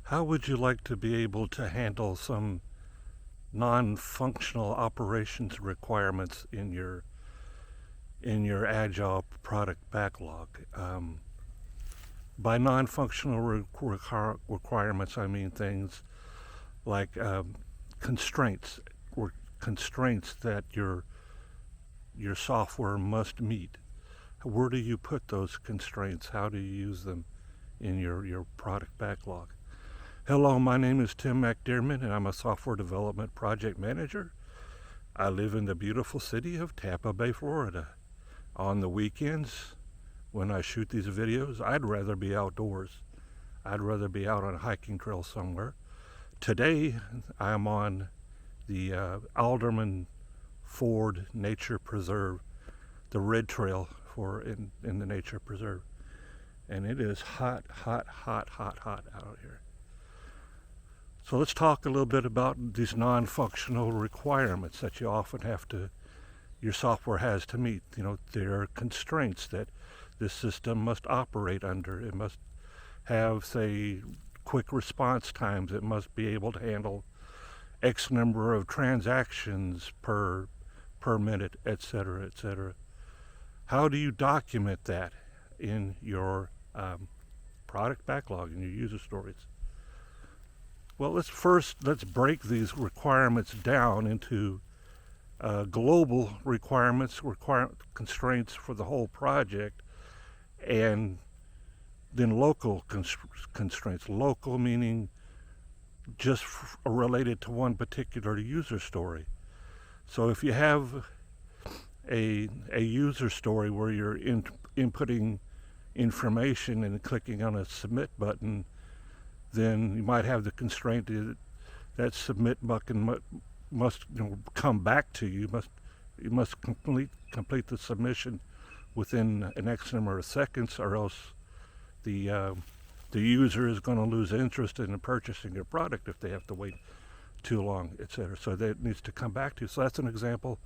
How would you like to be able to handle some non-functional operations requirements in your Agile product backlog? By non-functional requirements, I mean things like constraints that your software must meet. Where do you put those constraints? How do you use them in your product backlog? Hello, my name is Tim McDermott, and I'm a software development project manager. I live in the beautiful city of Tampa Bay, Florida. On the weekends, when I shoot these videos, I'd rather be outdoors. I'd rather be out on a hiking trail somewhere. Today, I'm on the Alderman Ford Nature Preserve, the red trail in the Nature Preserve. And it is hot out here. So let's talk a little bit about these non-functional requirements that you often your software has to meet. You know, there are constraints that this system must operate under. It must have, say, quick response times. It must be able to handle X number of transactions per minute, etc., etc. How do you document that in your product backlog, in your user stories? Well, let's break these requirements down into global requirements, constraints for the whole project, and then local constraints. Local meaning just related to one particular user story. So if you have a user story where you're inputting information and clicking on a submit button, then you might have the constraint that submit button must come back to you. You must complete the submission within an X number of seconds, or else the user is going to lose interest in purchasing your product if they have to wait too long, etc. So that needs to come back to you. So that's an example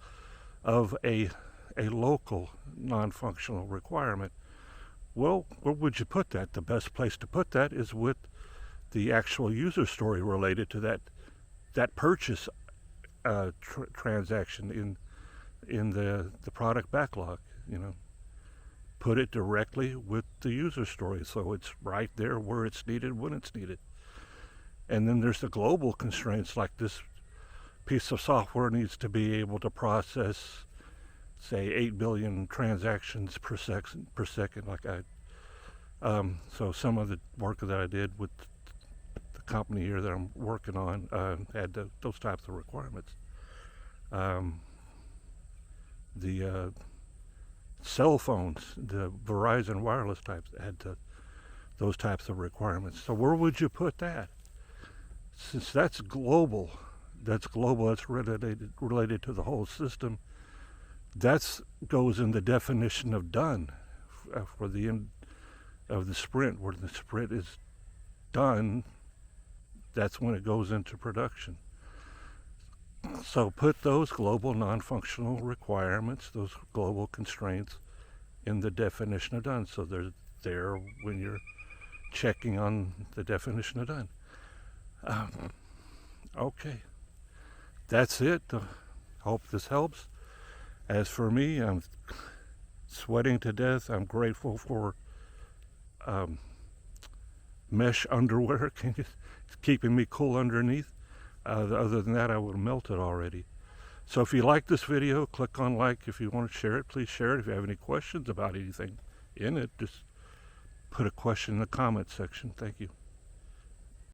of a local non-functional requirement. Well, where would you put that? The best place to put that is with the actual user story related to that purchase transaction in the product backlog. Put it directly with the user story, so it's right there where it's needed when it's needed. And then there's the global constraints, like this piece of software needs to be able to process, say, 8 billion transactions per second. So some of the work that I did with the company here that I'm working on had those types of requirements. The cell phones, the Verizon wireless types, had those types of requirements. So where would you put that? Since that's global, that's related to the whole system, that goes in the definition of done for the end of the sprint. Where the sprint is done, that's when it goes into production. So put those global non-functional requirements, those global constraints, in the definition of done. So they're there when you're checking on the definition of done. Okay, that's it. Hope this helps. As for me, I'm sweating to death. I'm grateful for mesh underwear. It's keeping me cool underneath. Other than that, I would have melted already. So if you like this video, click on like. If you want to share it, please share it. If you have any questions about anything in it, just put a question in the comment section. Thank you.